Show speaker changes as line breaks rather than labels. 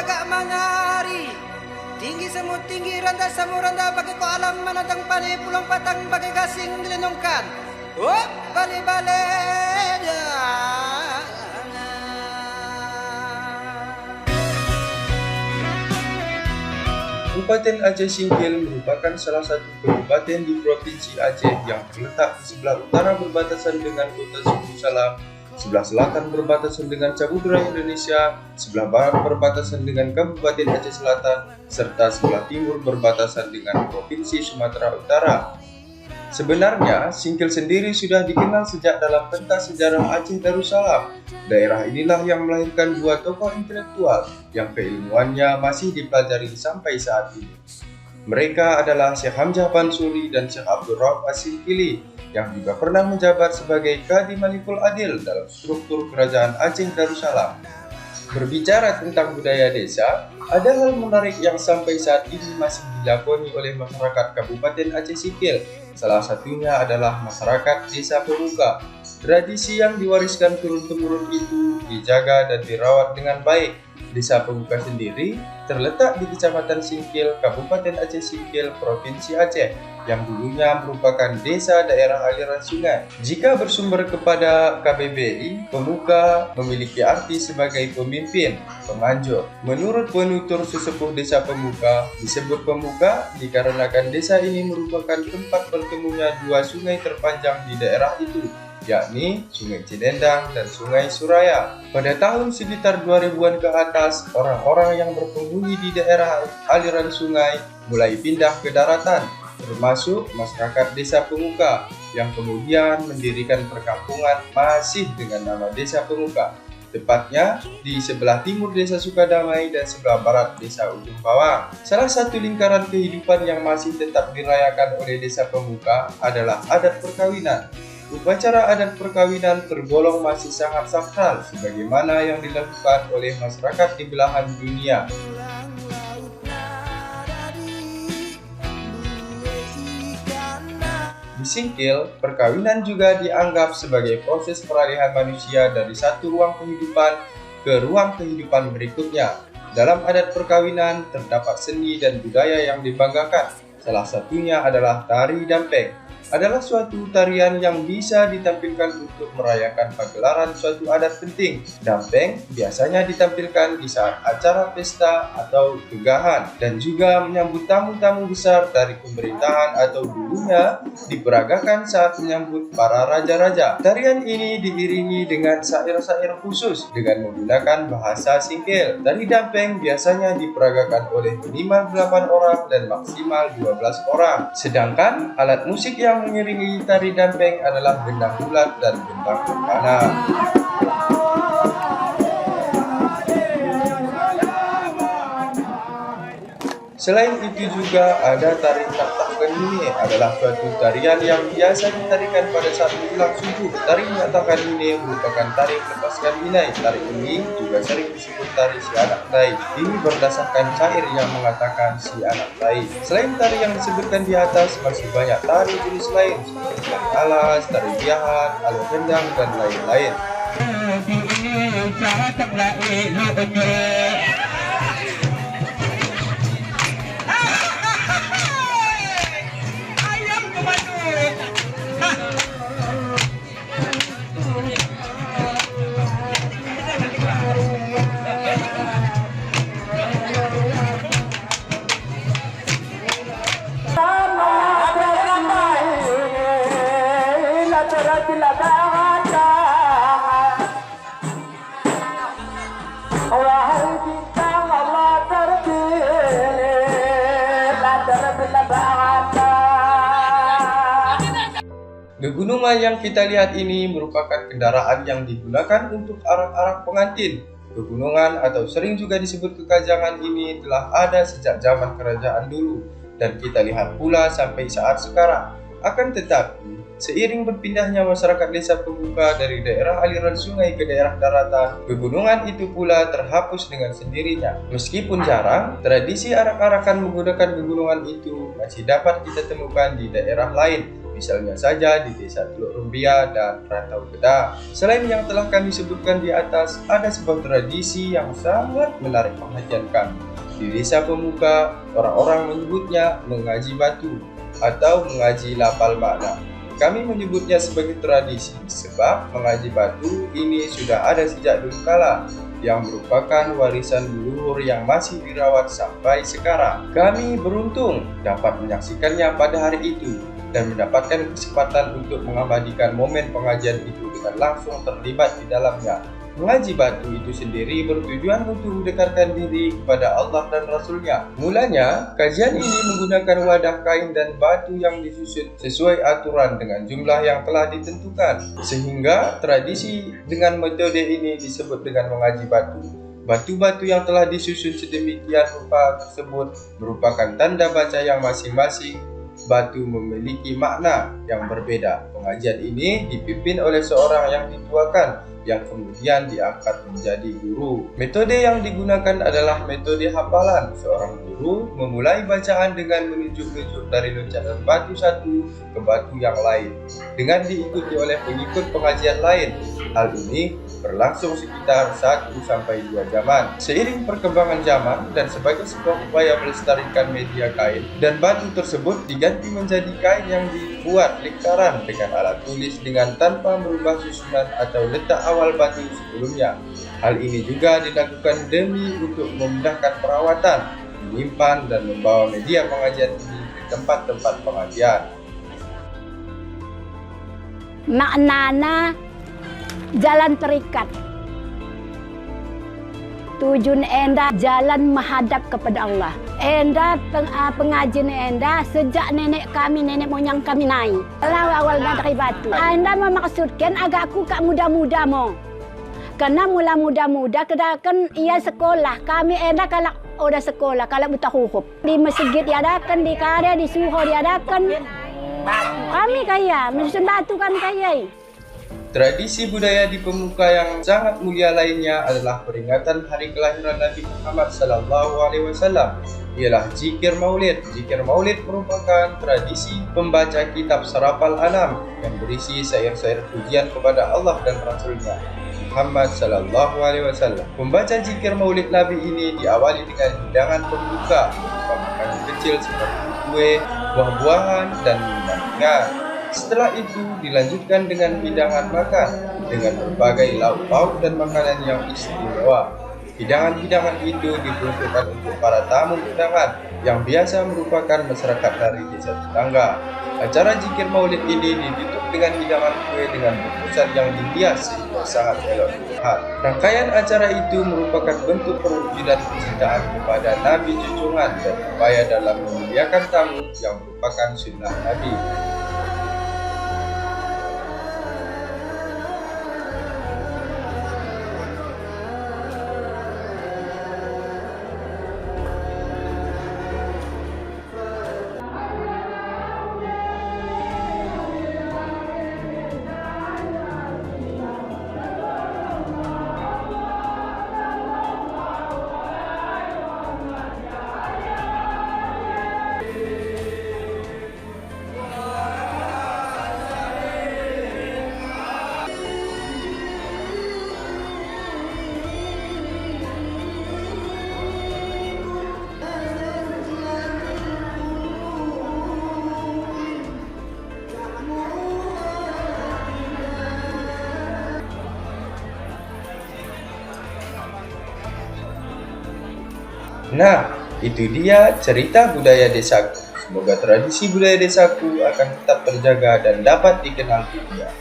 agak mangari. Tinggi semut tinggi rendah semut rendah bagi ko alam manatang padi pulang patang bagi gasing dilenungkan. Oh bale-bale
Kabupaten Aceh Singkil merupakan salah satu kabupaten di Provinsi Aceh yang terletak di sebelah utara berbatasan dengan kota Suku Salam, sebelah selatan berbatasan dengan Samudra Indonesia, sebelah barat berbatasan dengan Kabupaten Aceh Selatan, serta sebelah timur berbatasan dengan Provinsi Sumatera Utara. Sebenarnya, Singkil sendiri sudah dikenal sejak dalam pentas sejarah Aceh Darussalam. Daerah inilah yang melahirkan dua tokoh intelektual yang keilmuannya masih dipelajari sampai saat ini. Mereka adalah Syekh Hamzah Bansuri dan Syekh Abdul Rauf As-Singkili, yang juga pernah menjabat sebagai Qadi Malikul Adil dalam struktur kerajaan Aceh Darussalam. Berbicara tentang budaya desa, ada hal menarik yang sampai saat ini masih dilakoni oleh masyarakat Kabupaten Aceh Singkil. Salah satunya adalah masyarakat Desa Pemuka. Tradisi yang diwariskan turun-temurun itu dijaga dan dirawat dengan baik. Desa Pemuka sendiri terletak di Kecamatan Singkil, Kabupaten Aceh Singkil, Provinsi Aceh, yang dulunya merupakan desa daerah aliran sungai. Jika bersumber kepada KBBI, Pemuka memiliki arti sebagai pemimpin, pemanjur. Menurut penutur sesepuh Desa Pemuka, disebut Pemuka dikarenakan desa ini merupakan tempat bertemunya dua sungai terpanjang di daerah itu, yakni Sungai Cidendang dan Sungai Suraya. Pada tahun sekitar 2000-an ke atas, orang-orang yang berpenghuni di daerah aliran sungai mulai pindah ke daratan, termasuk masyarakat Desa Pemuka, yang kemudian mendirikan perkampungan masih dengan nama Desa Pemuka, tepatnya di sebelah timur Desa Sukadamai dan sebelah barat Desa Ujung Bawang. Salah satu lingkaran kehidupan yang masih tetap dirayakan oleh Desa Pemuka adalah adat perkawinan. Upacara adat perkawinan tergolong masih sangat sakral sebagaimana yang dilakukan oleh masyarakat di belahan dunia. Di Singkil, perkawinan juga dianggap sebagai proses peralihan manusia dari satu ruang kehidupan ke ruang kehidupan berikutnya. Dalam adat perkawinan terdapat seni dan budaya yang dibanggakan. Salah satunya adalah tari dampeng. Adalah suatu tarian yang bisa ditampilkan untuk merayakan pagelaran suatu adat penting. Dampeng biasanya ditampilkan di saat acara pesta atau tegahan dan juga menyambut tamu-tamu besar dari pemerintahan atau dulunya diperagakan saat menyambut para raja-raja. Tarian ini diiringi dengan syair-syair khusus dengan menggunakan bahasa Singkil. Tari dampeng biasanya diperagakan oleh minimal 8 orang dan maksimal 12 orang. Sedangkan alat musik yang mengiringi tari dampeng adalah gendang bulat dan gendang pempana. Selain itu juga ada tari Naktak Kanune, adalah suatu tarian yang biasa ditarikan pada saat menjelang subuh. Tari Naktak Kanune merupakan tari melepaskan inai. Tari ini juga sering disebut tari si anak tai. Ini berdasarkan syair yang mengatakan si anak tai. Selain tari yang disebutkan di atas, masih banyak tari jenis lain seperti tari alas, tari biahan, alat gendang, dan lain-lain. Gegunungan yang kita lihat ini merupakan kendaraan yang digunakan untuk arak-arak pengantin. Pegunungan atau sering juga disebut kekajangan ini telah ada sejak zaman kerajaan dulu dan kita lihat pula sampai saat sekarang. Akan tetapi, seiring berpindahnya masyarakat Desa Pemuka dari daerah aliran sungai ke daerah daratan, pegunungan itu pula terhapus dengan sendirinya. Meskipun jarang, tradisi arak-arakan menggunakan pegunungan itu masih dapat kita temukan di daerah lain. misalnya saja di Desa Teluk Rumbia dan Rantau Kedah. Selain yang telah kami sebutkan di atas, ada sebuah tradisi yang sangat menarik perhatian kami. Di Desa Pemuka, orang-orang menyebutnya mengaji batu atau mengaji lapal makna. Kami menyebutnya sebagai tradisi sebab mengaji batu ini sudah ada sejak dulu kala, yang merupakan warisan leluhur yang masih dirawat sampai sekarang. Kami beruntung dapat menyaksikannya pada hari itu dan mendapatkan kesempatan untuk mengabadikan momen pengajian itu dengan langsung terlibat di dalamnya. Mengaji batu itu sendiri bertujuan untuk mendekatkan diri kepada Allah dan Rasul-Nya. Mulanya, kajian ini menggunakan wadah kain dan batu yang disusun sesuai aturan dengan jumlah yang telah ditentukan. Sehingga tradisi dengan metode ini disebut dengan mengaji batu. Batu-batu yang telah disusun sedemikian rupa tersebut merupakan tanda baca yang masing-masing batu memiliki makna yang berbeda. Pengajian ini dipimpin oleh seorang yang dituakan yang kemudian diangkat menjadi guru. Metode yang digunakan adalah metode hafalan. Seorang guru memulai bacaan dengan menunjuk-nunjuk dari loncatan batu satu ke batu yang lain dengan diikuti oleh pengikut pengajian lain. Hal ini berlangsung sekitar 1-2 jaman. Seiring perkembangan zaman dan sebagai sebuah upaya melestarikan media kain dan batu tersebut diganti menjadi kain yang dibuat lingkaran dengan alat tulis dengan tanpa merubah susunan atau letak awal batu sebelumnya. Hal ini juga dilakukan demi untuk memudahkan perawatan, menyimpan dan membawa media pengajian ini ke tempat-tempat pengajian.
Maknana jalan terikat. Tujuan enda jalan menghadap kepada Allah. Enda pengajian enda sejak nenek kami, nenek moyang kami naik. Awalnya dari batu. Enda memaksudkan agakku kak muda-muda mo. Karena mula muda-muda kan ia sekolah. Kami enda kalau udah sekolah, kalau buta huruf. Di masjid diadakan, di karya, di suho diadakan. Kami kaya, menyusun batu kan kaya.
Tradisi budaya di Pemuka yang sangat mulia lainnya adalah peringatan hari kelahiran Nabi Muhammad SAW. Ialah Zikir Maulid. Zikir Maulid merupakan tradisi pembaca kitab Sarafal Anam yang berisi syair-syair pujian kepada Allah dan Rasul-Nya Muhammad SAW. Pembaca Zikir Maulid Nabi ini diawali dengan hidangan pembuka berupa makanan kecil seperti kue, buah-buahan, dan minuman. Setelah itu dilanjutkan dengan hidangan makan dengan berbagai lauk-pauk dan makanan yang istimewa. Hidangan-hidangan itu diperuntukkan untuk para tamu undangan yang biasa merupakan masyarakat dari desa tetangga. Acara Zikir Maulid ini ditutup dengan hidangan kue dengan bungkusan yang dihias sehingga sangat elok dilihat. Rangkaian acara itu merupakan bentuk perwujudan kecintaan kepada Nabi junjungan dan upaya dalam memuliakan tamu yang merupakan sunnah Nabi. Nah, itu dia cerita budaya desaku. Semoga tradisi budaya desaku akan tetap terjaga dan dapat dikenal dunia.